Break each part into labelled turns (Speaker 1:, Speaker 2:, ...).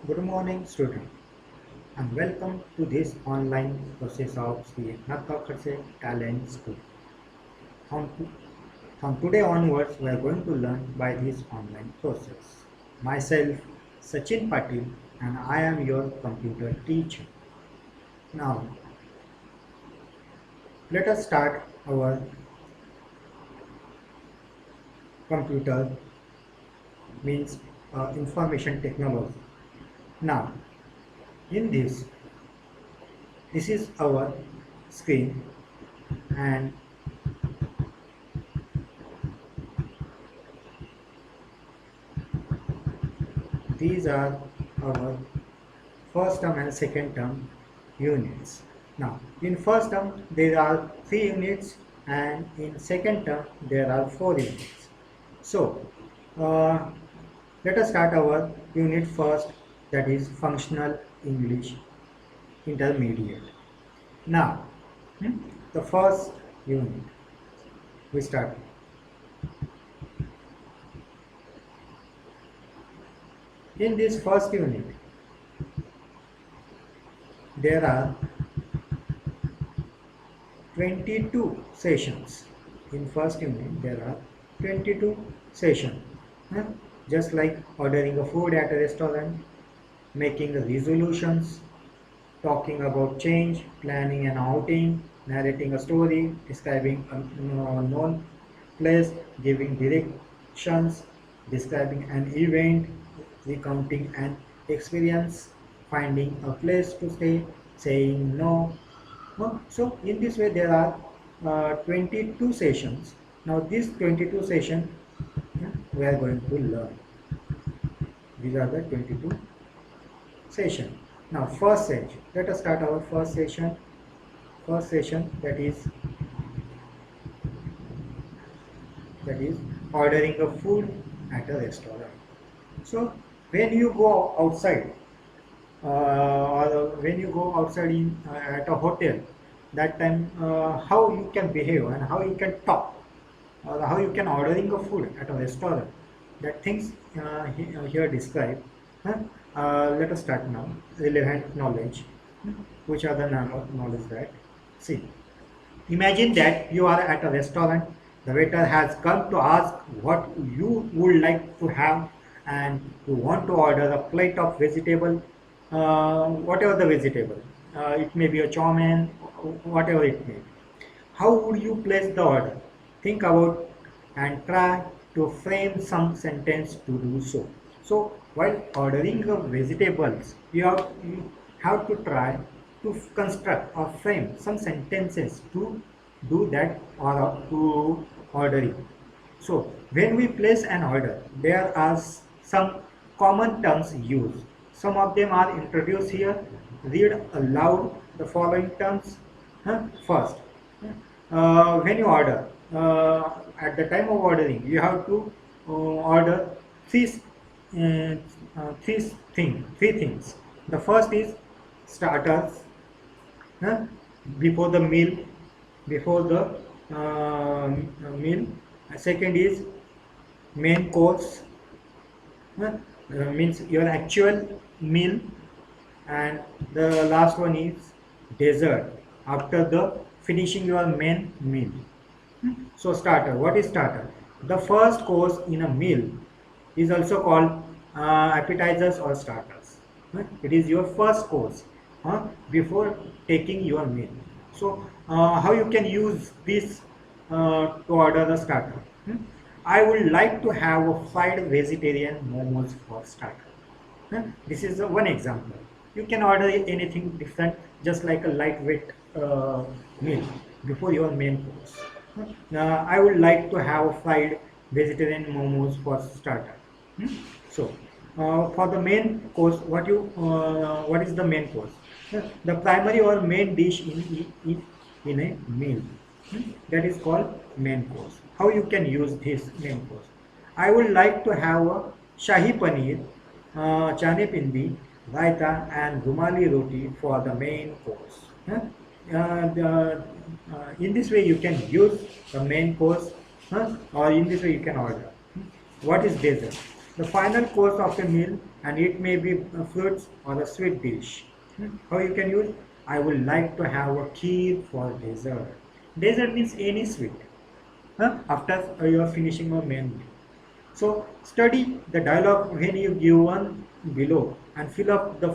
Speaker 1: Good morning, student, and welcome to this online process of the Eknath Khatse Talent School. From, from today onwards, we are going to learn by this online process. Myself, Sachin Patil, and I am your computer teacher. Now, let us start our computer means information technology. Now, in this is our screen, and these are our first term and second term units. Now, in first term there are 3 units, and in second term there are 4 units. So, uh, let us start our unit first, that is Functional English Intermediate. Now, the first unit we start. In this first unit, there are 22 sessions. In first unit, there are 22 sessions. Huh? Just like ordering a food at a restaurant, making resolutions, talking about change, planning an outing, narrating a story, describing a known place, giving directions, describing an event, recounting an experience, finding a place to stay, saying no. So in this way there are 22 sessions. Now these 22 sessions we are going to learn. These are the 22 session. Now first session, let us start our first session. First session, that is ordering a food at a restaurant. So when you go outside, or when you go outside in at a hotel, that time how you can behave and how you can talk, or how you can ordering a food at a restaurant, that things here described. Huh? Let us start now. Relevant knowledge. Which are the knowledge that? See, imagine that you are at a restaurant. The waiter has come to ask what you would like to have, and you want to order a plate of vegetable, whatever the vegetable. It may be a chow mein, whatever it may be. How would you place the order? Think about and try to frame some sentence to do so. So while ordering the vegetables, you have to try to construct or frame some sentences to do that, or to ordering. So when we place an order, there are some common terms used. Some of them are introduced here. Read aloud the following terms. First, when you order, at the time of ordering, you have to order three, uh, three things. The first is starters, huh? before the meal, before the meal. Second is main course, means your actual meal, and the last one is dessert after the finishing your main meal. So starter, what is starter? The first course in a meal is also called appetizers or starters. It is your first course before taking your meal. So how you can use this to order the starter? I would like to have a fried vegetarian momos for starter. This is one example. You can order anything different, just like a lightweight meal before your main course. I would like to have fried vegetarian momos for starter. So, for the main course, what is the main course? The primary or main dish in a meal. That is called main course. How you can use this main course? I would like to have a shahi paneer, chane pindi, raita, and rumali roti for the main course. In this way, you can use the main course, or in this way you can order. What is dessert? the final course of a meal, and it may be fruits or a sweet dish. How you can use? I would like to have a kheer for dessert. Dessert means any sweet. After you are finishing your main meal. So study the dialogue when you give one below and fill up the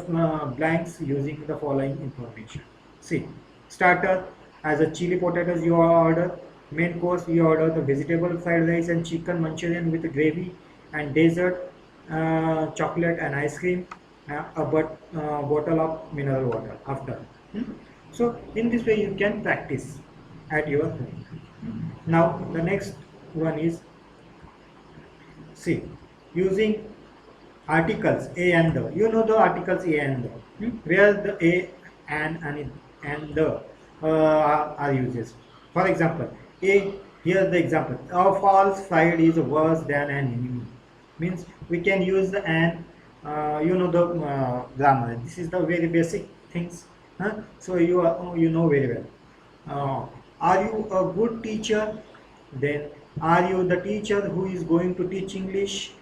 Speaker 1: blanks using the following information. See, starter as a chili potatoes you order, main course you order the vegetable fried rice and chicken manchurian with gravy, and dessert chocolate and ice cream, bottle of mineral water after. So in this way you can practice at your home. Now the next one is, see, using articles a and the. You know the articles a and the, where the a and the are uses. For example, a, here's the example. A false fried is worse than an enemy. Means we can use the and. You know the grammar. This is the very basic things. So you know very well. Are you a good teacher? Then are you the teacher who is going to teach English?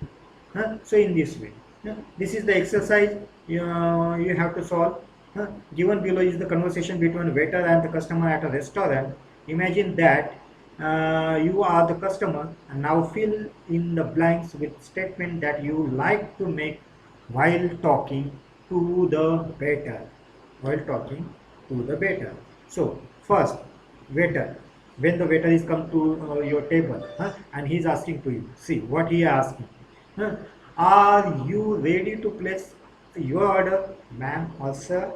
Speaker 1: So in this way, this is the exercise you have to solve. Given below is the conversation between waiter and the customer at a restaurant. Imagine that you are the customer, and now fill in the blanks with statement that you like to make while talking to the waiter. While talking to the waiter. So first, waiter. When the waiter is come to your table, and he is asking to you, see what he is asking. Huh? Are you ready to place your order, ma'am or sir?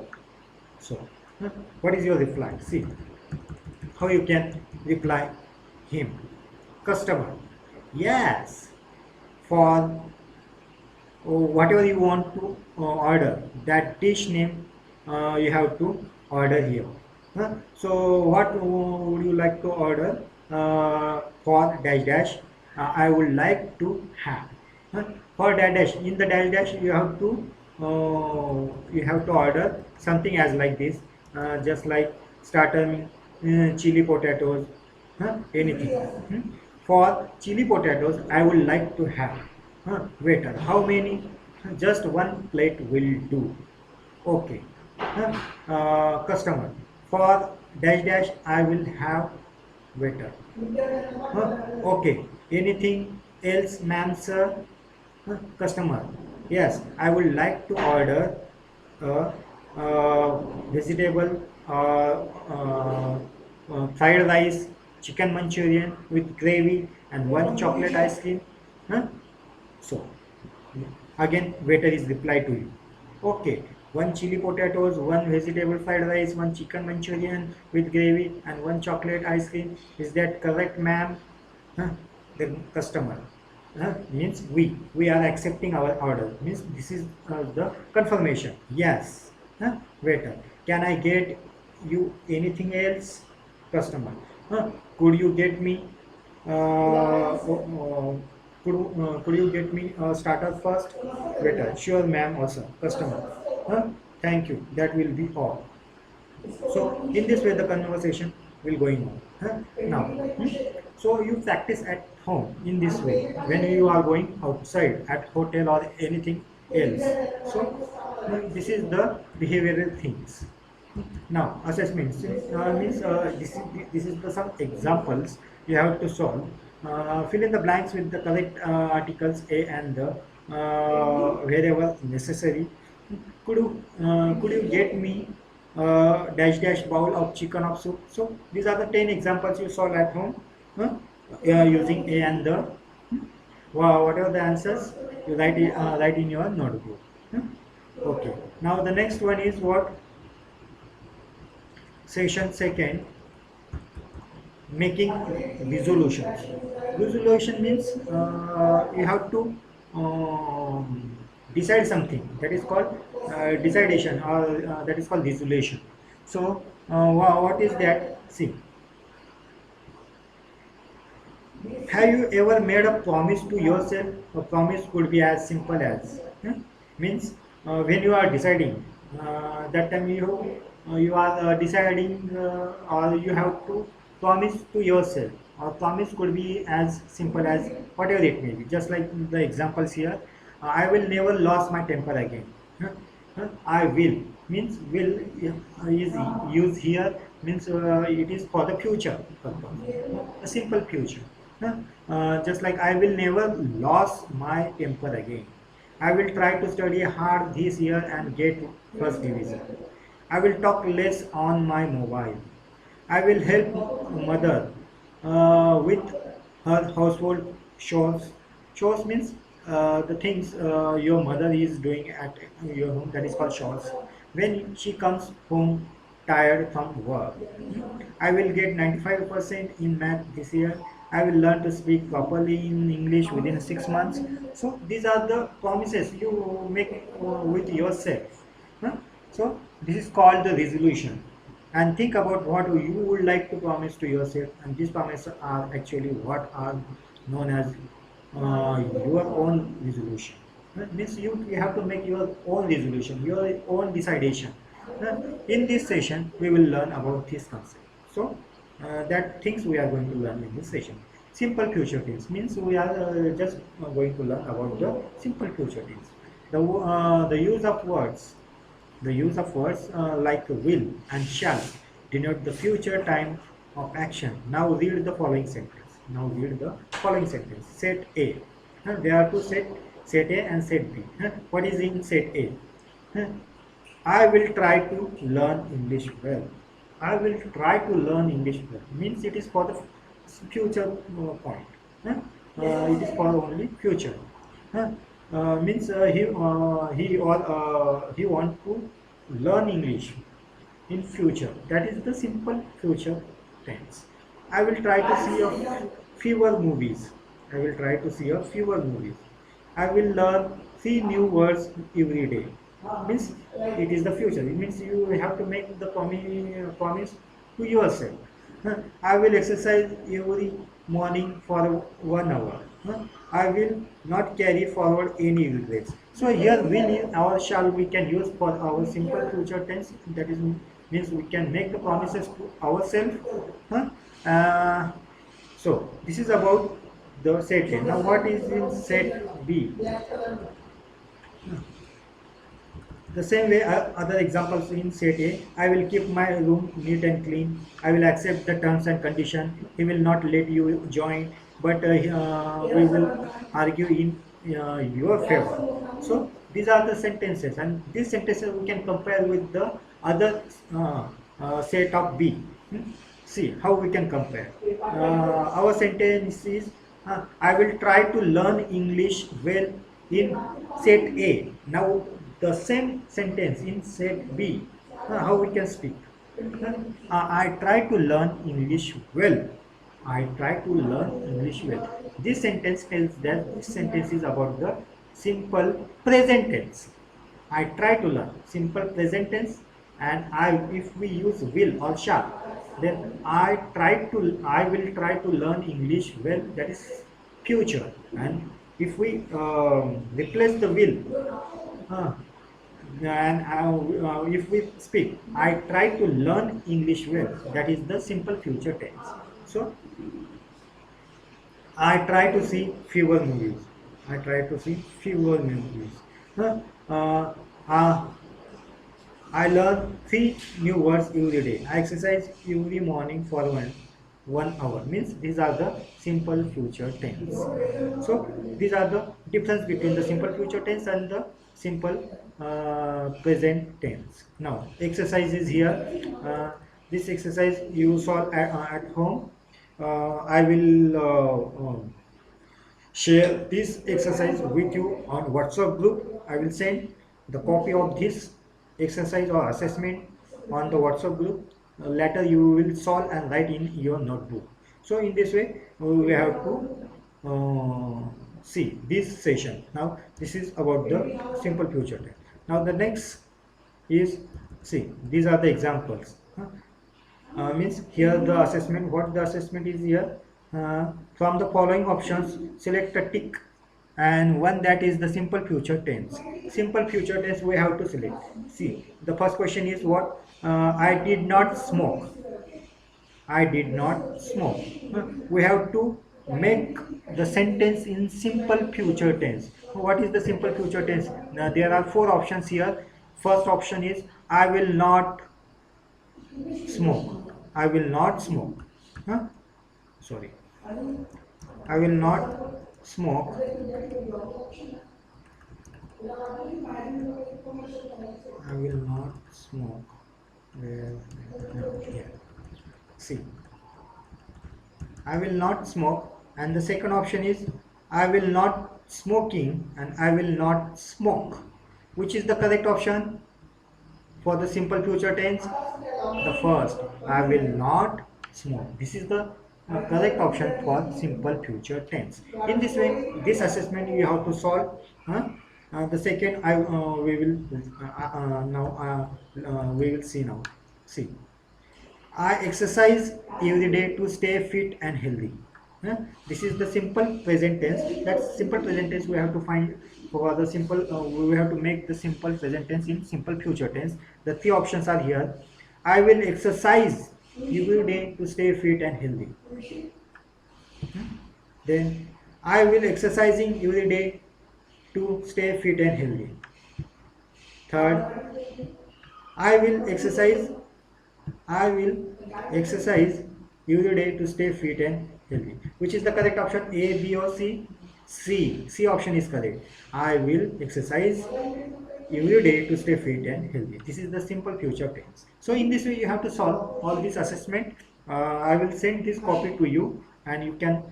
Speaker 1: So, what is your reply? See how you can reply him. Customer, yes, for whatever you want to order, that dish name you have to order here. So what would you like to order for dash dash? I would like to have. For dash dash, in the dash dash you have to order something as like this, just like starter chili potatoes, anything. For chili potatoes, I would like to have. Waiter, how many? Just one plate will do. Okay. Customer, for dash dash I will have waiter. Okay, anything else, ma'am, sir? Customer, yes, I would like to order a, vegetable fried rice, chicken manchurian with gravy, and one chocolate ice cream. So again waiter is reply to you. Okay, one chili potatoes, one vegetable fried rice, one chicken manchurian with gravy, and one chocolate ice cream. Is that correct, ma'am? The customer, means we are accepting our order. Means this is the confirmation. Yes. Waiter, can I get you anything else? Customer, could you get me? Could you get me starter first? Waiter, sure, ma'am. Also, customer, thank you. That will be all. So in this way, the conversation will going on. Now, so you practice at home in this way when you are going outside at hotel or anything else. So this is the behavioral things. Now assessment means this is the some examples you have to solve. Fill in the blanks with the correct articles a and the wherever necessary. Could you get me dash dash bowl of chicken of soup? So these are the 10 examples you solve at home, using a and the. Whatever the answers you write in your notebook. Okay. Now the next one is what? Section second, making resolutions. Resolution means you have to decide something, that is called decidation, or that is called resolution. So what is that? See, have you ever made a promise to yourself? A promise could be as simple as, means when you are deciding, that time you are deciding, or you have to promise to yourself. Our promise could be as simple as whatever it may be. Just like the examples here, I will never lose my temper again. Huh? I will means will is used here means it is for the future purpose. A simple future. Huh? Just like I will never lose my temper again. I will try to study hard this year and get first division. I will talk less on my mobile. I will help mother with her household chores. Chores means the things your mother is doing at your home. That is called chores. When she comes home tired from work, I will get 95% in math this year. I will learn to speak properly in English within 6 months. So these are the promises you make with yourself. Huh? So this is called the resolution. And think about what you would like to promise to yourself. And these promises are actually what are known as your own resolution. Means you have to make your own resolution, your own decidation. In this session, we will learn about this concept. So, that things we are going to learn in this session. Simple future tense means we are just going to learn about the simple future tense. The use of words, like will and shall denote the future time of action. Now read the following sentence. Set A. There are two set A and set B. What is in set A? I will try to learn English well. I will try to learn English well. Means it is for the future point. It is for only future. Means he want to learn English in future. That is the simple future tense. I will try to see a fewer movies. I will learn 3 new words every day. Means it is the future. It means you have to make the promise to yourself. I will exercise every morning for 1 hour. I will not carry forward any regrets. So here will or shall we can use for our simple future tense. That is means we can make the promises to ourselves. Uh, so this is about the set A. Now what is in set B? The same way other examples in set A, I will keep my room neat and clean. I will accept the terms and condition. He will not let you join, but we will argue in your favor. So these are the sentences, and these sentences we can compare with the other set of B. See how we can compare. Our sentence is, I will try to learn English well in set A. Now the same sentence in set B, how we can speak. I try to learn English well. This sentence tells that this sentence is about the simple present tense. I try to learn simple present tense, and if we use will or shall, then I will try to learn English well. That is future. And if we replace the will, and if we speak, I try to learn English well, that is the simple future tense. So I try to see fewer movies. Huh? Uh, uh, I learn 3 new words every day. I exercise every morning for 1 hour. Means these are the simple future tense. So these are the difference between the simple future tense and the simple present tense. Now exercise is here. This exercise you solve at home. I will share this exercise with you on WhatsApp group. I will send the copy of this exercise or assessment on the WhatsApp group. Later you will solve and write in your notebook. So in this way we have to see this session. Now this is about the simple future tense. Now the next is, see, these are the examples. Means here the assessment, what the assessment is here. From the following options select a tick and one that is the simple future tense. Simple future tense we have to select. See, the first question is what? I did not smoke. I did not smoke. We have to make the sentence in simple future tense. What is the simple future tense? Now, there are four options here. First option is I will not smoke. I will not smoke. Huh? Sorry. I will not smoke. I will not smoke. Here. See. I will not smoke. And the second option is I will not smoking and I will not smoke. Which is the correct option for the simple future tense? The first, I will not smoke. This is the correct option for simple future tense. In this way, this assessment you have to solve. The second, we will see now. See. I exercise every day to stay fit and healthy. This is the simple present tense. That simple present tense we have to find for the simple. We have to make the simple present tense in simple future tense. The three options are here. I will exercise every day to stay fit and healthy. Then I will exercising every day to stay fit and healthy. Third, I will exercise every day to stay fit and healthy. Which is the correct option? A, B or C? C. C option is correct. I will exercise every day to stay fit and healthy. This is the simple future tense. So in this way you have to solve all this assessment. I will send this copy to you and you can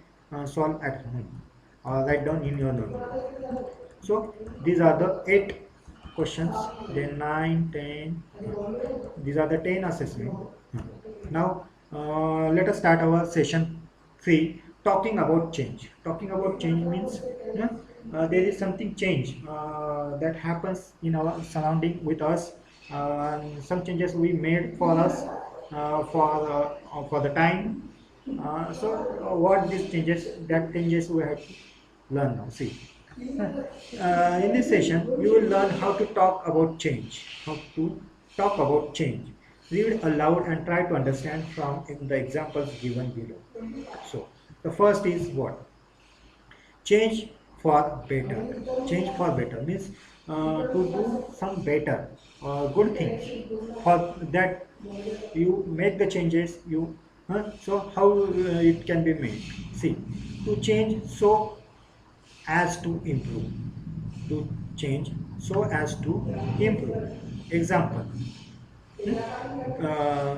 Speaker 1: solve at home or write down in your notebook. So these are the 8 questions, then 9, 10. These are the 10 assessment. Now let us start our session 3, talking about change. Talking about change means there is something change that happens in our surrounding with us. Some changes we made for us for the time. What these changes? That changes we have to learn now. See. In this session, you will learn how to talk about change. How to talk about change. Read aloud and try to understand from the examples given below. So, the first is what? Change for better. Change for better means to do some better good things. For that, you make the changes. So how it can be made? See, to change so as to improve. To change so as to improve. Example.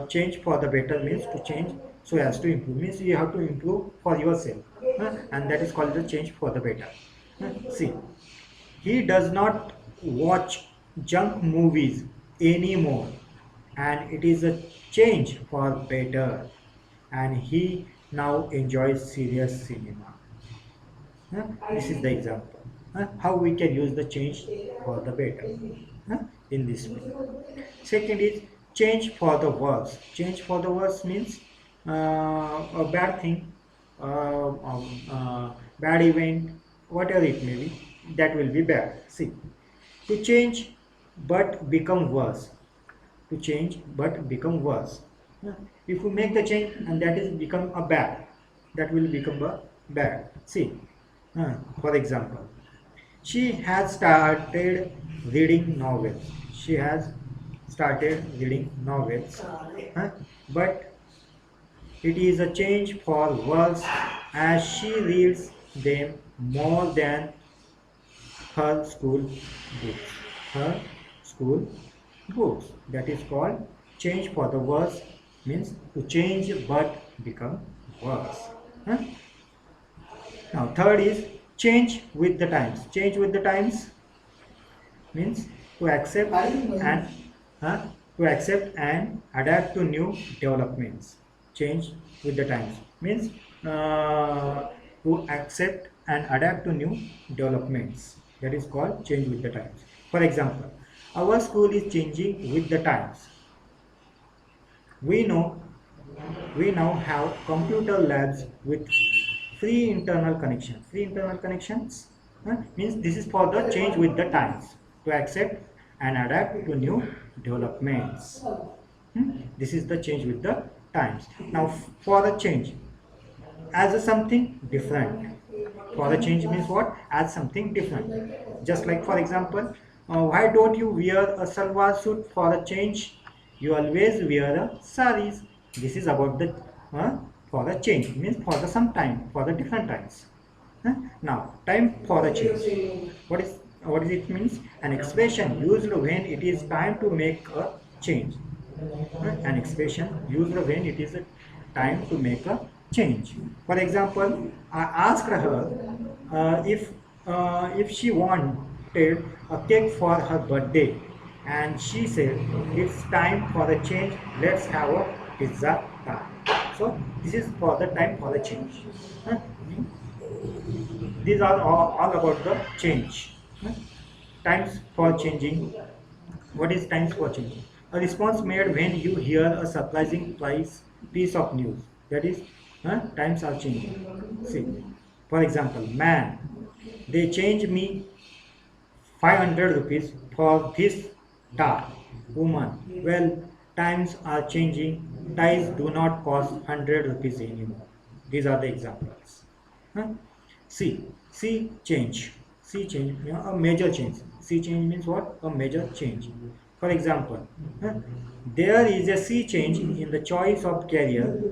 Speaker 1: Change for the better means to change so as to improve, means you have to improve for yourself, and that is called the change for the better. See, he does not watch junk movies anymore and it is a change for better, and he now enjoys serious cinema. This is the example how we can use the change for the better in this way. Second is change for the worse. Change for the worse means a bad thing, bad event, whatever it may be, that will be bad. See, to change but become worse. To change but become worse. If we make the change and that is become a bad, that will become a bad. See, for example, she has started reading novels. She has started reading novels, but it is a change for worse as she reads them more than her school books. Her school books. That is called change for the worse, means to change but become worse. Now third is change with the times. Change with the times means to accept and adapt to new developments. Change with the times means to accept and adapt to new developments. That is called change with the times. For example, our school is changing with the times. We now have computer labs with free internal connection. Free internal connections means this is for the change with the times, to accept and adapt to new developments. This is the change with the times. Now for the change, as a something different. For the change means what? As something different. Just like for example, why don't you wear a salwar suit? For a change, you always wear a saris. This is about the uh, for the change means for the some time, for the different times. Now time for a change, what is it means? An expression used when it is time to make a change. An expression used when it is time to make a change. For example, I asked her if she wanted a cake for her birthday, and she said it's time for the change. Let's have a pizza time. So this is for the time for the change. Huh? These are all about the change. Huh? Times for changing. What is times for changing? A response made when you hear a surprising piece of news. That is, times are changing. See, for example, man, they changed me 500 rupees for this tie. Woman, well, times are changing. Ties do not cost 100 rupees anymore. These are the examples. Huh? C. C change. C change, a major change. C change means what? A major change. For example, there is a sea change in the choice of career.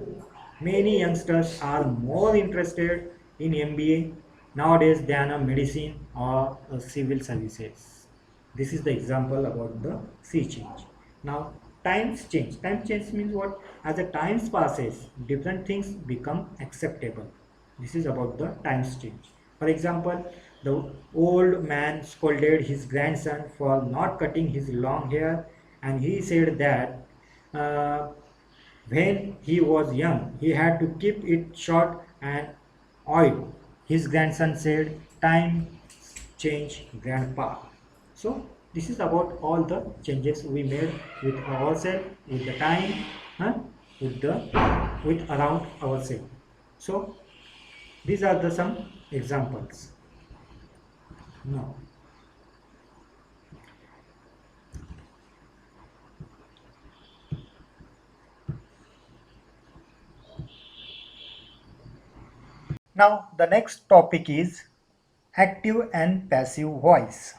Speaker 1: Many youngsters are more interested in MBA nowadays than a medicine or a civil services. This is the example about the sea change. Now, times change. Time change means what? As the times passes, different things become acceptable. This is about the times change. For example, the old man scolded his grandson for not cutting his long hair, and he said that uh, when he was young, he had to keep it short and oiled. His grandson said, "Time change, grandpa." So this is about all the changes we made with ourselves, with the time, huh? with around ourselves. So these are the some examples. Now, now the next topic is active and passive voice.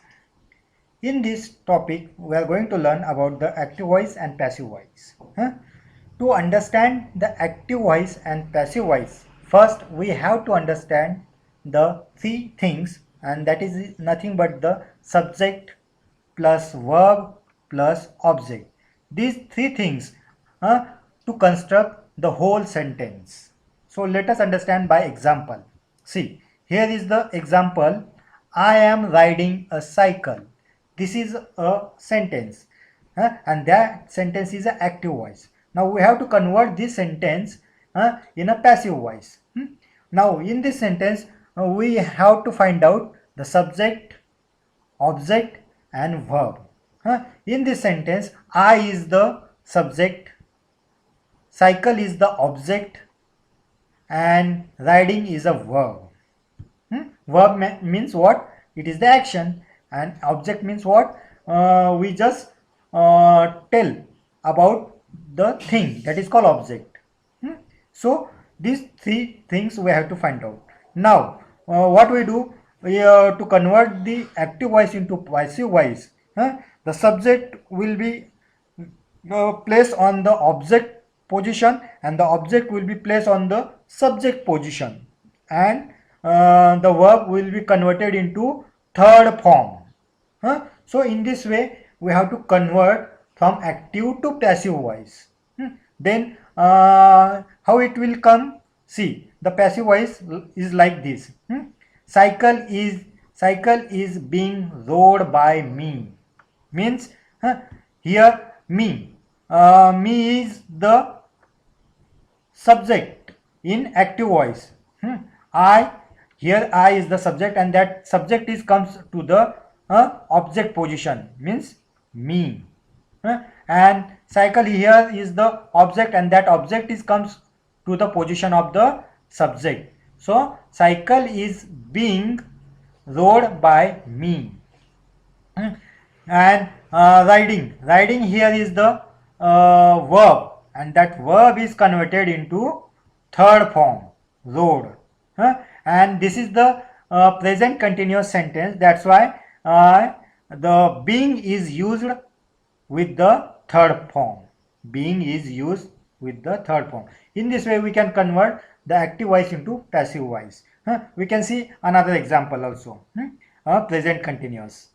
Speaker 1: In this topic, we are going to learn about the active voice and passive voice. To understand the active voice and passive voice, first we have to understand the three things, and that is nothing but the subject plus verb plus object. These three things to construct the whole sentence. So let us understand by example. See, here is the example. I am riding a cycle. This is a sentence, and that sentence is an active voice. Now we have to convert this sentence in a passive voice. Now in this sentence, we have to find out the subject, object and verb. In this sentence, I is the subject, cycle is the object, and riding is a verb. Verb means what? It is the action, and object means what? We just tell about the thing, that is called object. So these three things we have to find out. Now what we do, to convert the active voice into passive voice, the subject will be placed on the object position, and the object will be placed on the subject position, and the verb will be converted into third form. So in this way we have to convert from active to passive voice. Then how it will come? See, the passive voice is like this. Cycle is being rode by me. Means here me is the subject in active voice. I Here I is the subject, and that subject is comes to the object position, means me. And cycle here is the object, and that object is comes to the position of the subject. So cycle is being rode by me. And riding here is the verb, and that verb is converted into third form, rode. And this is the present continuous sentence. That's why the being is used with the third form. Being is used with the third form. In this way, we can convert the active voice into passive voice. We can see another example also. Present continuous.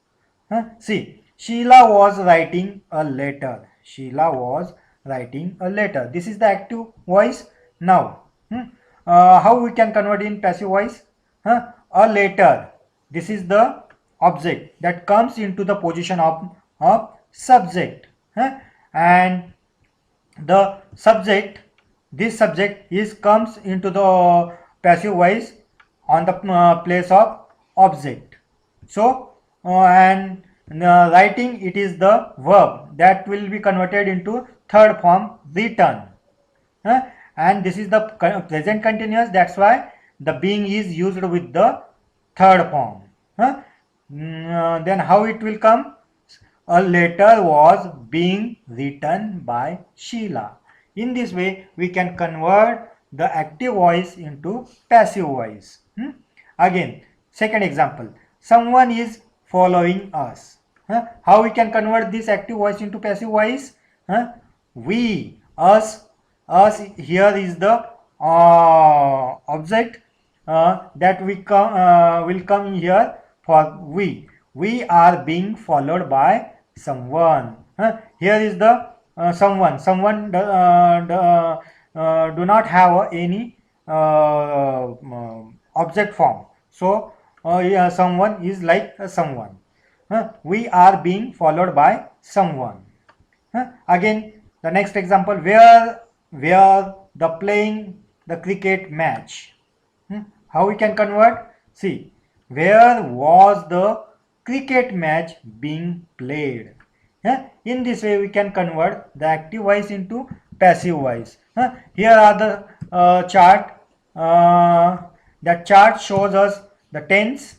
Speaker 1: See, Sheila was writing a letter. Sheila was writing a letter. This is the active voice. Now, how we can convert in passive voice? A letter. This is the object that comes into the position of subject. And the subject, this subject is comes into the passive voice on the place of object. So and writing, it is the verb that will be converted into third form, written. And this is the present continuous. That's why the being is used with the third form. Then how it will come? A letter was being written by Sheila. In this way, we can convert the active voice into passive voice. Again, second example. Someone is following us. How we can convert this active voice into passive voice? We, us here is the object that we will come here for we. We are being followed by someone. Here is the someone. Someone do not have any object form. So yeah, someone is like someone. We are being followed by someone. Again, the next example, where the playing the cricket match. How we can convert? See, where was the cricket match being played? In this way, we can convert the active voice into passive voice. Here are the chart. That chart shows us the tense.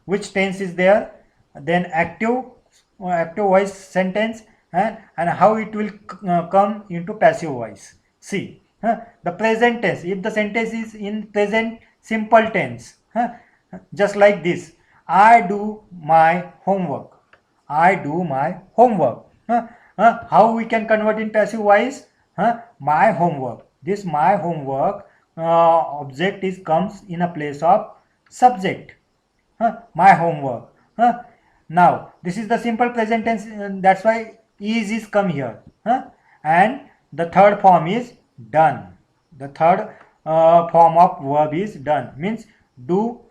Speaker 1: Which tense is there? Then active voice sentence, and how it will come into passive voice. See, the present tense. If the sentence is in present simple tense, just like this, I do my homework. I do my homework. How we can convert in passive voice? My homework. This my homework object is comes in a place of subject. My homework. Now this is the simple present tense, that's why is come here. And the third form is done. The third form of verb is done, means do.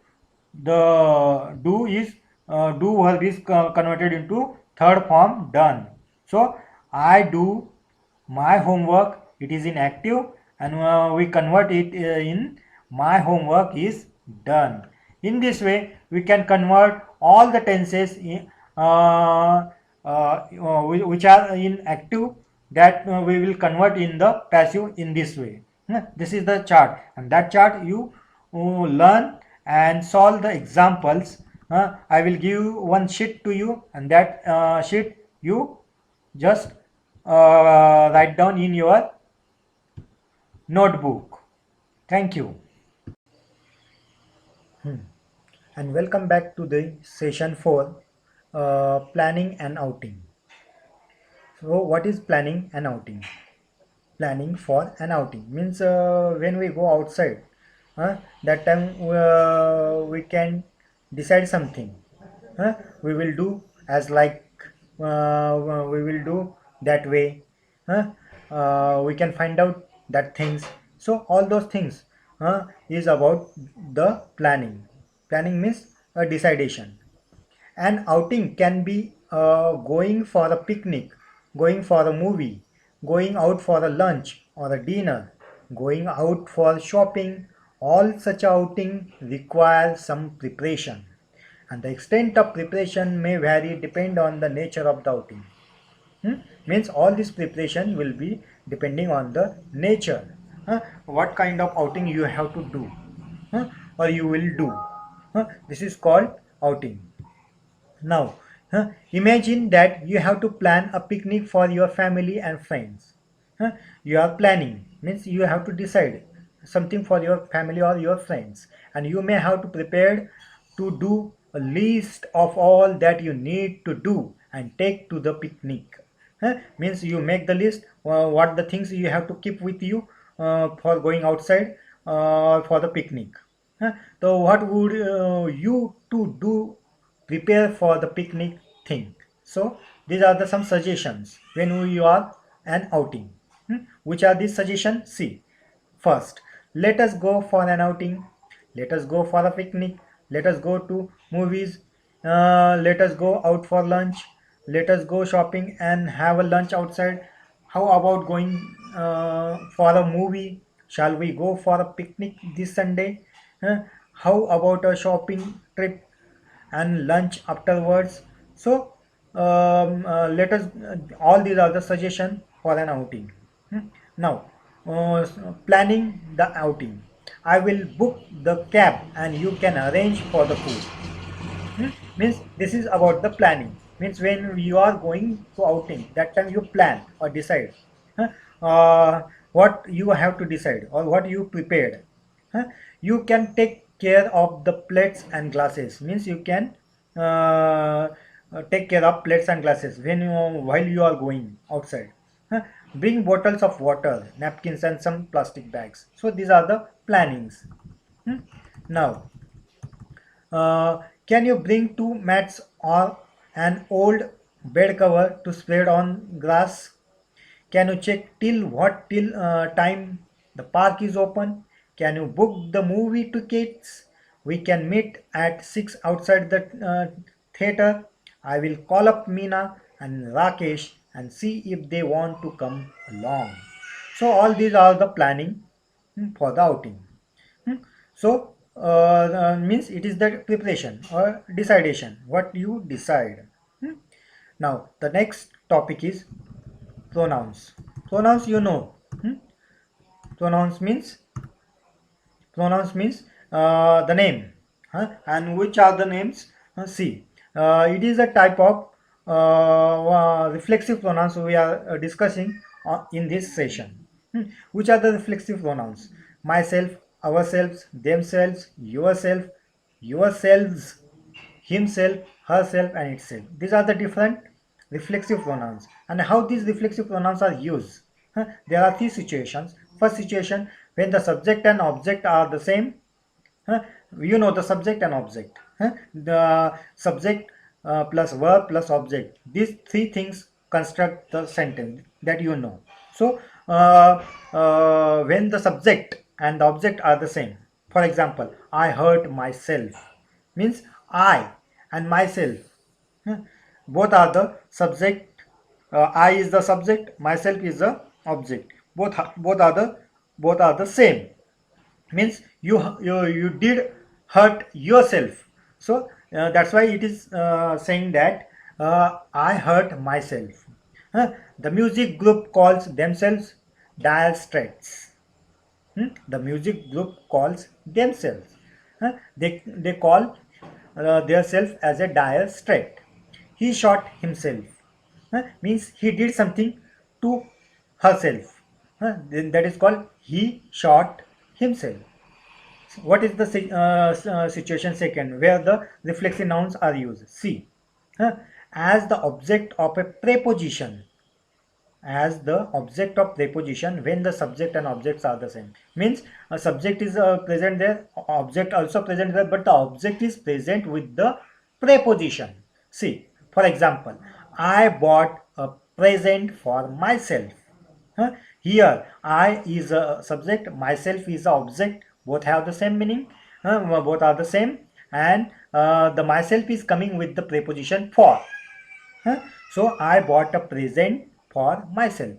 Speaker 1: The do is do verb is converted into third form, done. So I do my homework, it is in active, and we convert it in my homework is done. In this way, we can convert all the tenses in, which are in active, that we will convert in the passive in this way. This is the chart, and that chart you learn and solve the examples. I will give one sheet to you, and that sheet you just write down in your notebook. Thank you. And welcome back to the session 4, planning and outing. So what is planning and outing? Planning for an outing means when we go outside, that time we can decide something. We will do as like we will do that way. We can find out that things. So all those things is about the planning. Planning means a decidation. An outing can be going for a picnic, going for a movie, going out for a lunch or a dinner, going out for shopping. All such outing require some preparation, and the extent of preparation may vary depend on the nature of the outing. Means all this preparation will be depending on the nature. What kind of outing you have to do, or you will do. This is called outing. Now, Imagine that you have to plan a picnic for your family and friends. You are planning, means you have to decide something for your family or your friends, and you may have to prepare to do a list of all that you need to do and take to the picnic. Means you make the list, what the things you have to keep with you for going outside for the picnic. So what would you to do prepare for the picnic thing? So these are the some suggestions when you are an outing. Which are these suggestions? See, first, let us go for an outing. Let us go for a picnic. Let us go to movies. Let us go out for lunch. Let us go shopping and have a lunch outside. How about going for a movie? Shall we go for a picnic this Sunday? How about a shopping trip and lunch afterwards? So let us all these are the suggestion for an outing. Now planning the outing. I will book the cab and you can arrange for the food. Means this is about the planning. Means when you are going to outing, that time you plan or decide huh, what you have to decide or what you prepared. Huh? You can take care of the plates and glasses. Means you can take care of plates and glasses when you while you are going outside. Huh? Bring bottles of water, napkins, and some plastic bags. So these are the plannings. Now can you bring two mats or an old bed cover to spread on grass? Can you check till time the park is open? Can you book the movie tickets? We can meet at 6 outside the theater. I will call up Meena and Rakesh and see if they want to come along. So all these are the planning for the outing. Hmm. So means it is the preparation or decidation what you decide. Now the next topic is pronouns. Pronouns you know. Pronouns means the name. And which are the names? See, it is a type of reflexive pronouns we are discussing in this session. Which are the reflexive pronouns? Myself, ourselves, themselves, yourselves, himself, herself, and itself. These are the different reflexive pronouns. And how these reflexive pronouns are used? There are three situations. First situation, when the subject and object are the same. Huh? You know the subject and object. The subject plus verb plus object. These three things construct the sentence that you know. So when the subject and the object are the same. For example, I hurt myself means I and myself. huh, Both are the subject. I is the subject. Myself is the object. Both are the same, means you did hurt yourself. So that's why it is saying that I hurt myself. The music group calls themselves Dire Straits. The music group calls themselves. They call themselves as a Dire Strait. He shot himself. Means he did something to herself. Then that is called he shot himself. What is the situation second where the reflexive nouns are used? See, as the object of a preposition, as the object of preposition when the subject and objects are the same. Means a subject is present there, object also present there, but the object is present with the preposition. See, for example, I bought a present for myself. Here I is a subject, myself is a object, both have the same meaning, both are the same, and the myself is coming with the preposition for. Huh? So I bought a present for myself.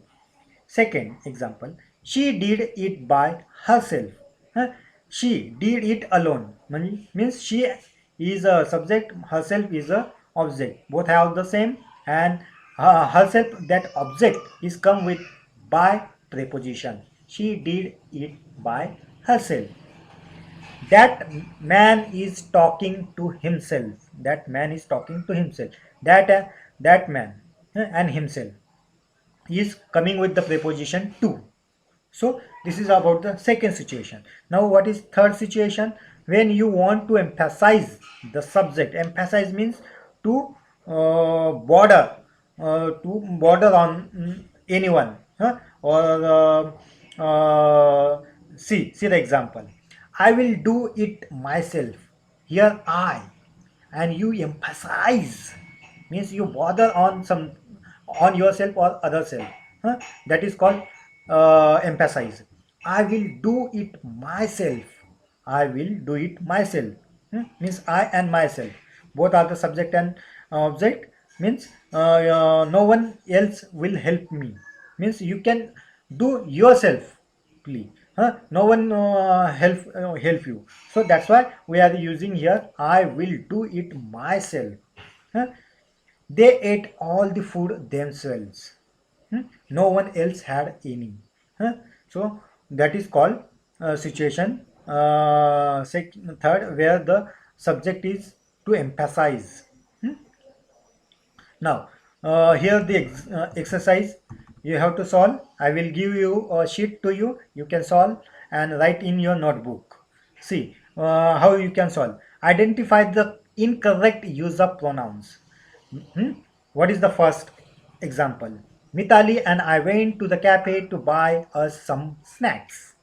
Speaker 1: Second example, she did it by herself. Huh? She did it alone. Means she is a subject, herself is a object. Both have the same, and herself, that object, is come with by preposition. She did it by herself. That man is talking to himself. That man is talking to himself. that man and himself is coming with the preposition to. So this is about the second situation. Now what is third situation? When you want to emphasize the subject. Emphasize means to border, on anyone, huh? Or see the example. I will do it myself. Here I, and you emphasize means you bother on some, on yourself or other self, huh? That is called emphasize. I will do it myself. I will do it myself, means I and myself both are the subject and object, means no one else will help me, means you can do yourself, please, huh? No one help you. So that's why we are using here I will do it myself, huh? They ate all the food themselves. No one else had any. So that is called situation third, where the subject is to emphasize. Now, here the exercise you have to solve. I will give you a sheet to you. You can solve and write in your notebook. See how you can solve. Identify the incorrect use of pronouns. Hmm? What is the first example? Mitali and I went to the cafe to buy us some snacks.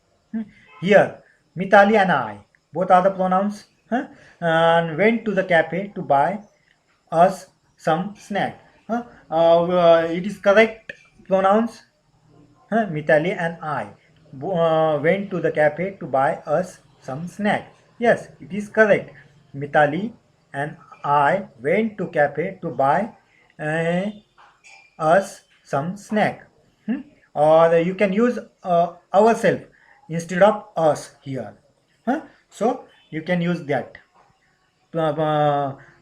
Speaker 1: Here, Mitali and I, both are the pronouns, and went to the cafe to buy us some snack. It is correct pronouns. Mitali and I went to the cafe to buy us some snack. Yes, it is correct. Mitali and I went to cafe to buy uh, us some snack. Or you can use ourselves instead of us here. So you can use that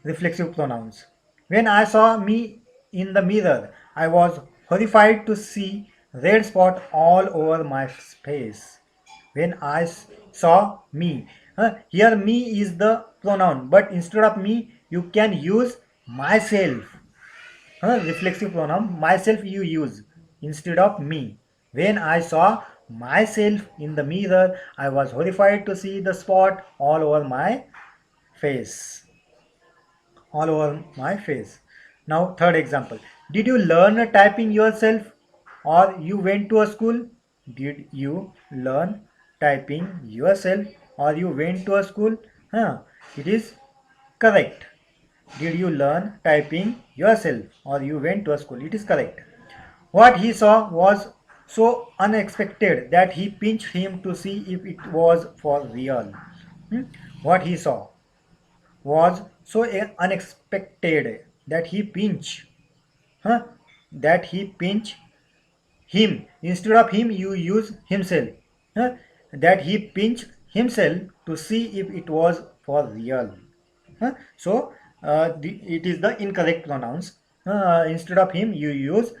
Speaker 1: reflexive pronouns. When I saw me in the mirror, I was horrified to see red spot all over my face. When I saw me, here me is the pronoun, but instead of me, you can use myself. Reflexive pronoun myself you use instead of me. When I saw myself in the mirror, I was horrified to see the spot all over my face. All over my face. Now, third example. Did you learn typing yourself or you went to a school? Did you learn typing yourself or you went to a school? It is correct. Did you learn typing yourself or you went to a school? It is correct. What he saw was so unexpected that he pinched him to see if it was for real. What he saw was so unexpected that he pinched, huh? That he pinched him. Instead of him, you use himself. Huh? That he pinched himself to see if it was for real. So it is the incorrect pronouns. Instead of him, you use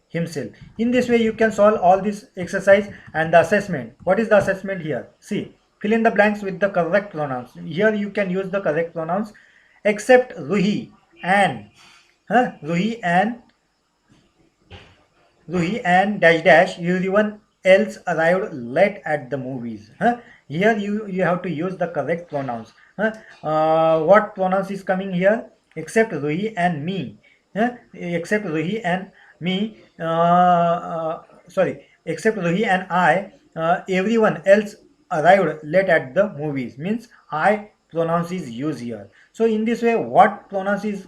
Speaker 1: himself. In this way, you can solve all this exercise and the assessment. What is the assessment here? See, fill in the blanks with the correct pronouns. Here you can use the correct pronouns except Ruhi and Ruhi and Ruhi and dash dash everyone else arrived late at the movies. Here you have to use the correct pronouns. What pronouns is coming here? Except Ruhi and me. Except Ruhi and me. Sorry. Except Ruhi and I. Everyone else arrived late at the movies. Means I pronouns is used here. So in this way, what pronouns is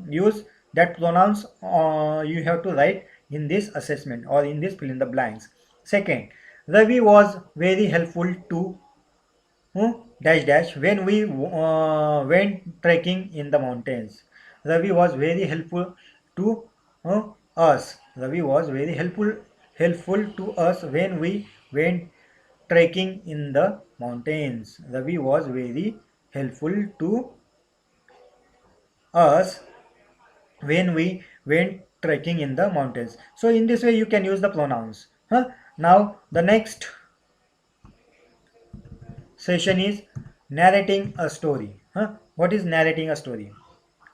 Speaker 1: used? That pronouns you have to write in this assessment or in this fill in the blanks. Second, Ravi was very helpful to dash dash when we went trekking in the mountains. Ravi was very helpful to us. Ravi was very helpful to us when we went trekking in the mountains. Ravi was very helpful to us when we went trekking in the mountains. So in this way you can use the pronouns. Now the next session is narrating a story. What is narrating a story?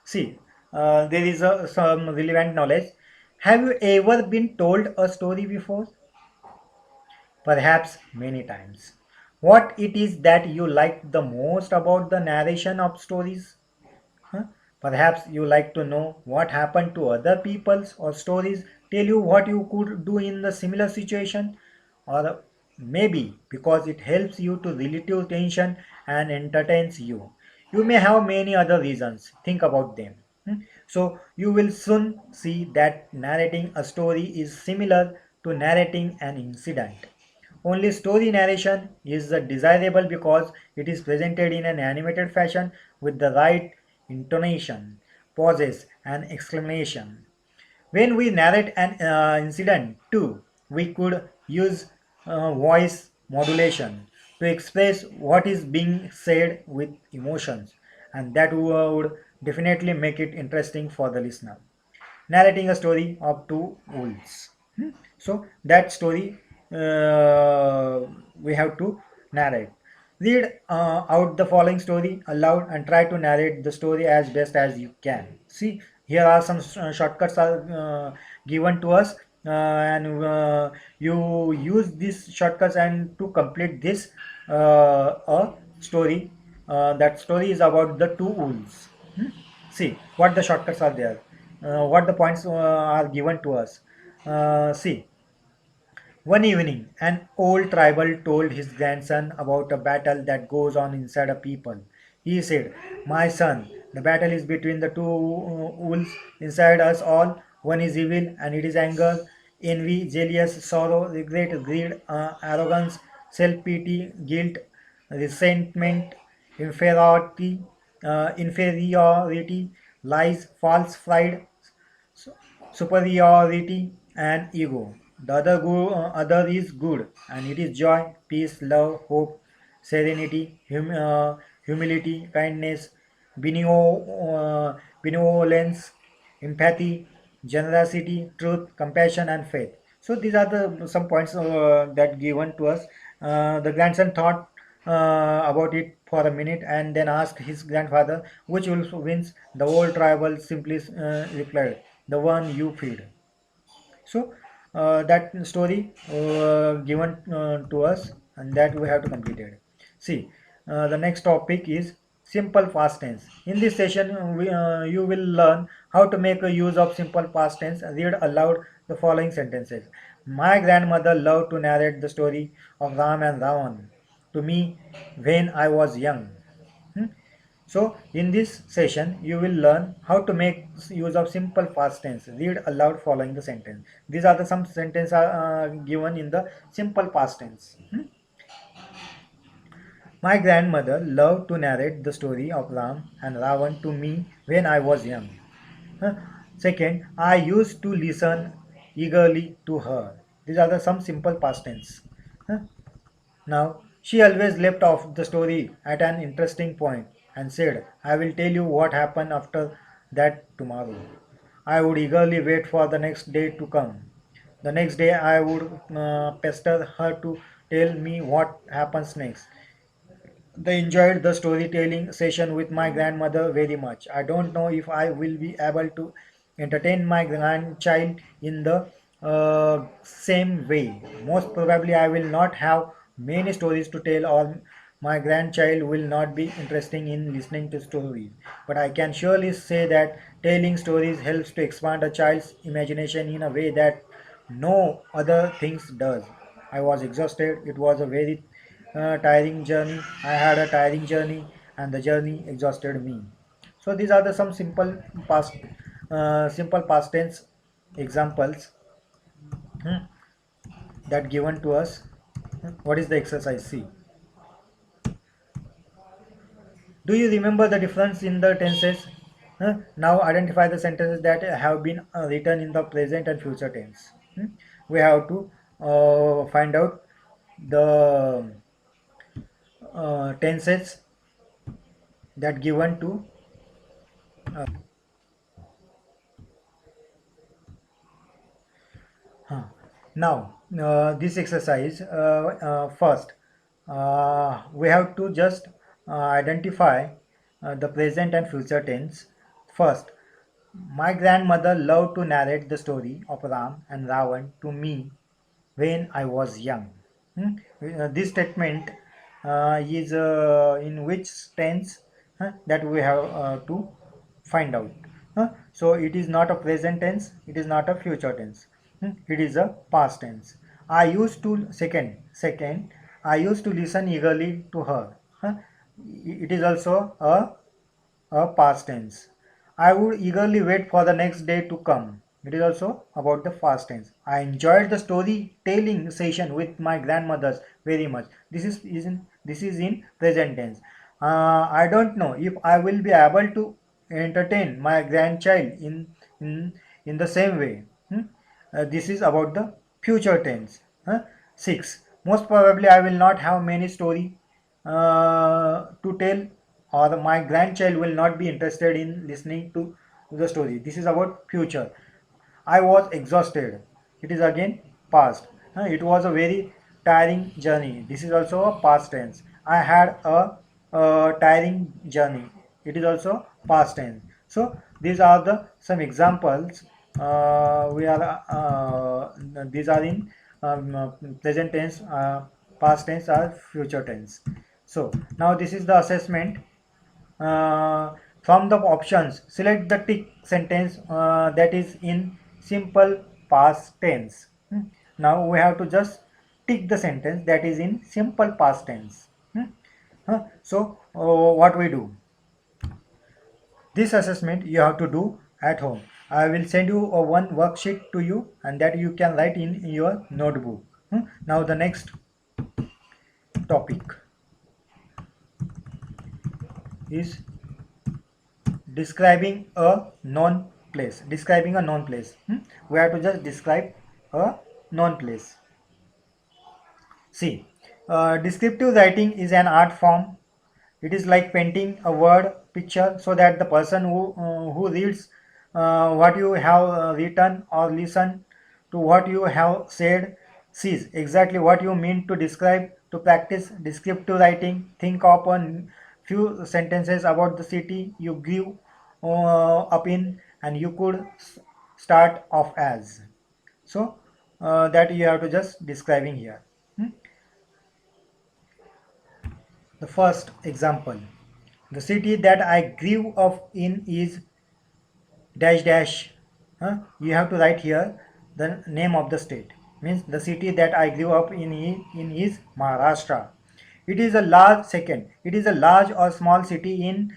Speaker 1: See, there is some relevant knowledge. Have you ever been told a story before? Perhaps many times. What it is that you like the most about the narration of stories? Huh? Perhaps you like to know what happened to other people's or stories tell you what you could do in the similar situation, or maybe because it helps you to relieve tension and entertains you. You may have many other reasons. Think about them. So you will soon see that narrating a story is similar to narrating an incident. Only story narration is desirable because it is presented in an animated fashion with the right intonation, pauses, and exclamation. When we narrate an incident too, we could use voice modulation to express what is being said with emotions, and that would definitely make it interesting for the listener. Narrating a story of two wolves. So that story we have to narrate. Read out the following story aloud and try to narrate the story as best as you can. See, here are some shortcuts are given to us, and you use these shortcuts and to complete this a story. That story is about the two wolves. See what the shortcuts are there, what the points are given to us. See, one evening, an old tribal told his grandson about a battle that goes on inside a people. He said, "My son, the battle is between the two wolves inside us all. One is evil, and it is anger, envy, jealous, sorrow, regret, greed, arrogance, self pity, guilt, resentment, inferiority, inferiority, lies, false pride, superiority, and ego. The other is good, and it is joy, peace, love, hope, serenity, humility, kindness, benevolence, empathy, generosity, truth, compassion, and faith. So these are the some points that given to us. The grandson thought about it for a minute and then asked his grandfather which wolf wins. The old tribal simply replied, "The one you feed." So that story given to us, and that we have to complete it. See, the next topic is simple past tense. In this session, you will learn how to make a use of simple past tense. Read aloud the following sentences. My grandmother loved to narrate the story of Ram and Ravan to me when I was young. Hmm? So in this session, you will learn how to make use of simple past tense. Read aloud following the sentence. These are the some sentences are given in the simple past tense. My grandmother loved to narrate the story of Ram and Ravan to me when I was young. Huh? Second, I used to listen eagerly to her. These are the some simple past tense. Huh? Now, she always left off the story at an interesting point and said, I will tell you what happened after that tomorrow. I would eagerly wait for the next day to come. The next day, I would pester her to tell me what happens next. They enjoyed the storytelling session with my grandmother very much. I don't know if I will be able to entertain my grandchild in the same way. Most probably, I will not have many stories to tell, or my grandchild will not be interested in listening to stories. But I can surely say that telling stories helps to expand a child's imagination in a way that no other things does. I was exhausted. It was a very tiring journey. I had a tiring journey, and the journey exhausted me. So these are the some simple past tense examples that given to us. What is the exercise? See, do you remember the difference in the tenses? Now identify the sentences that have been written in the present and future tense. We have to find out the tenses that given to. Huh. Now, this exercise first, we have to just identify the present and future tense first. My grandmother loved to narrate the story of Ram and Ravan to me when I was young. Hmm? This statement is in which tense that we have to find out. So it is not a present tense, it is not a future tense. It is a past tense. I used to second. I used to listen eagerly to her. Huh? It is also a past tense. I would eagerly wait for the next day to come. It is also about the past tense. I enjoyed the storytelling session with my grandmothers very much. This is in present tense. I don't know if I will be able to entertain my grandchild in in the same way. This is about the future tense. 6. Most probably I will not have many story to tell, or my grandchild will not be interested in listening to the story. This is about future. I was exhausted. It is again past. It was a very tiring journey. This is also a past tense. I had a tiring journey. It is also past tense. So these are the some examples. We are these are in present tense, past tense, or future tense. So now this is the assessment. From the options, select the tick sentence that is in simple past tense. Now we have to just tick the sentence that is in simple past tense. So what we do? This assessment you have to do at home. I will send you a one worksheet to you, and that you can write in your notebook. Now the next topic is describing a known place. Describing a known place. We have to just describe a known place. See, descriptive writing is an art form. It is like painting a word picture so that the person who reads what you have written or listen to what you have said sees exactly what you mean to describe. To practice descriptive writing, think of a few sentences about the city you grew up in, and you could start off as. So that you have to just describing here. The first example, the city that I grew up in is dash dash. You have to write here the name of the state. Means the city that I grew up in is Maharashtra. It is a large second. It is a large or small city in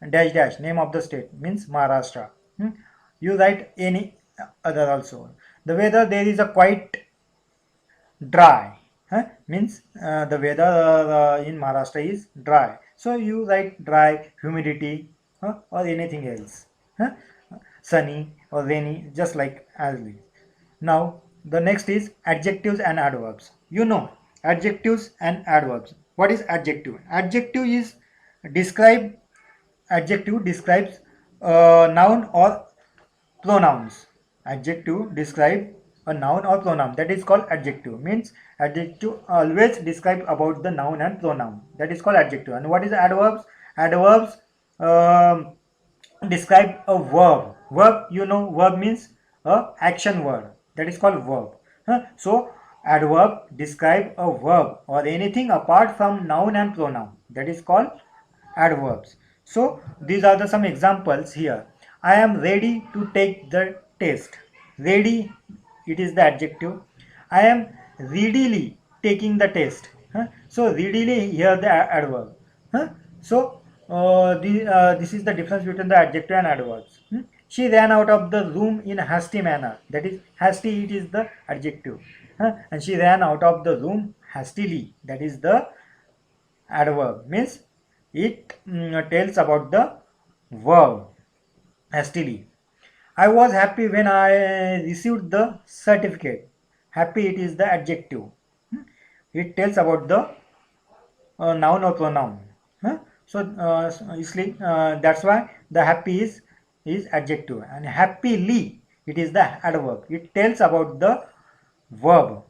Speaker 1: dash dash. Name of the state means Maharashtra. You write any other also. The weather there is a quite dry. Means the weather in Maharashtra is dry. So you write dry, humidity, or anything else. Huh? Sunny or rainy, just like as we. Now the next is adjectives and adverbs. You know adjectives and adverbs. What is adjective? Adjective is describe. Adjective describes noun or pronouns. Adjective describe a noun or pronoun, that is called adjective. Means adjective always describe about the noun and pronoun, that is called adjective. And what is adverbs? Adverbs um, describe a verb. You know verb means a action word, that is called verb. So adverb describe a verb or anything apart from noun and pronoun, that is called adverbs. So these are the some examples here. I am ready to take the test. Ready, it is the adjective. I am readily taking the test. So readily here the adverb. So this is the difference between the adjective and adverbs. She ran out of the room in a hasty manner. That is hasty. It is the adjective. And she ran out of the room hastily. That is the adverb. Means it tells about the verb hastily. I was happy when I received the certificate. Happy, it is the adjective. It tells about the noun or pronoun. So usually that's why the happy is adjective, and happily it is the adverb. It tells about the verb.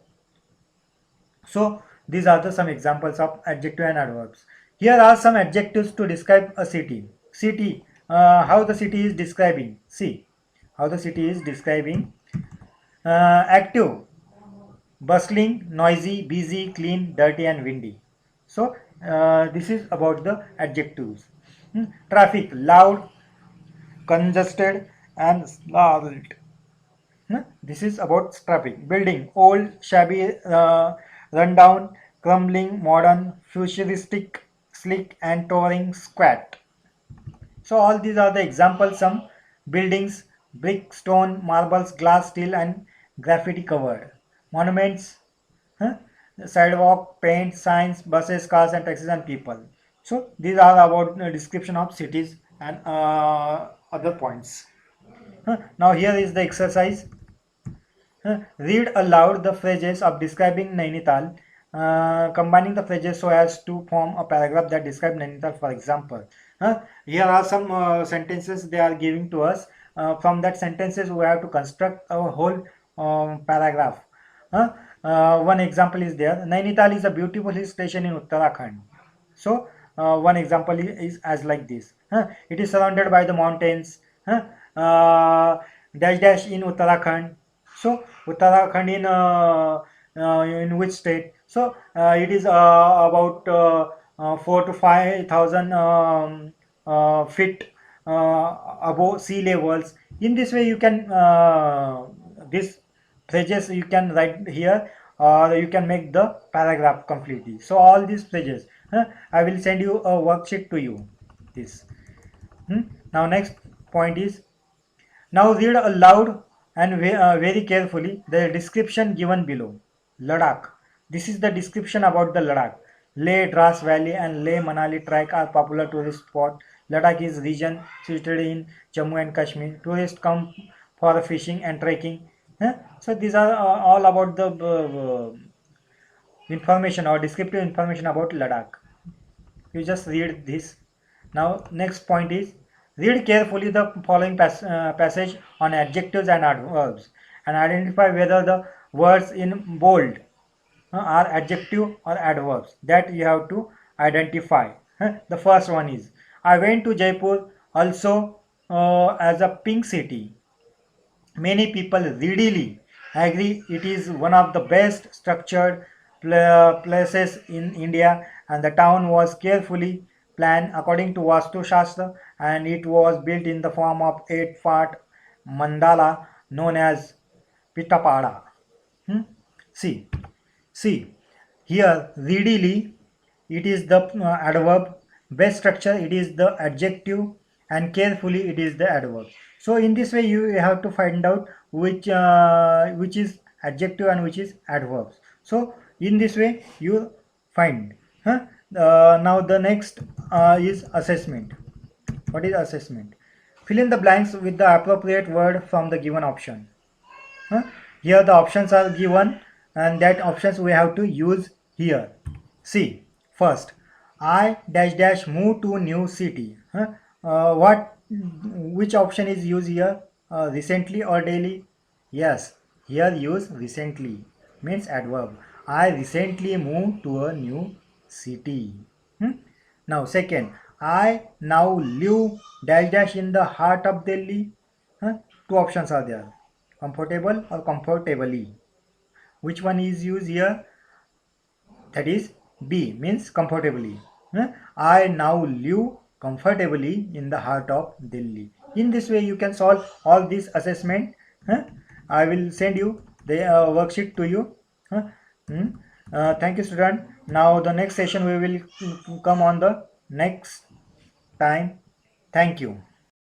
Speaker 1: So these are the some examples of adjective and adverbs. Here are some adjectives to describe a city. City, how the city is describing. See, how the city is describing. Active, bustling, noisy, busy, clean, dirty, and windy. So this is about the adjectives. Traffic, loud, congested, and snarled. This is about traffic. Building, old, shabby, rundown, crumbling, modern, futuristic, slick, and towering, squat. So all these are the examples. Some buildings, brick, stone, marbles, glass, steel, and graffiti covered. Monuments, huh? Sidewalk, paint, signs, buses, cars, and taxis and people. So these are about the description of cities and other points. Now here is the exercise. Read aloud the phrases of describing Nainital, combining the phrases so as to form a paragraph that describe Nainital. For example, here are some sentences they are giving to us. From that sentences, we have to construct a whole paragraph. One example is there. Nainital is a beautiful hill station in Uttarakhand. So one example is as like this. It is surrounded by the mountains. Dash dash in Uttarakhand. So Uttarakhand in which state? So it is about 4 to 5 thousand feet above sea levels. In this way, you can this phrases you can write here, or you can make the paragraph completely. So all these phrases, I will send you a worksheet to you. This. Now next point is, now read aloud and very carefully the description given below. Ladakh. This is the description about the Ladakh. Leh, Dras Valley and Leh Manali trek are popular tourist spot. Ladakh is region situated in Jammu and Kashmir. Tourists come for fishing and trekking. So these are all about the information or descriptive information about Ladakh. You just read this. Now next point is, read carefully the following passage on adjectives and adverbs and identify whether the words in bold are adjective or adverbs that you have to identify. The first one is, I went to Jaipur also as a pink city. Many people readily agree it is one of the best structured places in India, and the town was carefully planned according to Vastu Shastra, and it was built in the form of 8-part mandala known as Pitapada. See, see, here readily it is the adverb, best structure it is the adjective, and carefully it is the adverb. So in this way you have to find out which is adjective and which is adverbs. So in this way you find. Now the next is assessment. What is assessment? Fill in the blanks with the appropriate word from the given option. Here the options are given, and that options we have to use here. See, first, I dash dash move to new city. Which option is used here? Recently or daily? Yes, here use recently, means adverb. I recently moved to a new city. Now second, I now live dash dash in the heart of Delhi. Two options are there, comfortable or comfortably. Which one is used here? That is B, means comfortably. I now live comfortably in the heart of Delhi. In this way you can solve all this assessment. I will send you the worksheet to you. Thank you, student. Now the next session we will come on the next time. Thank you.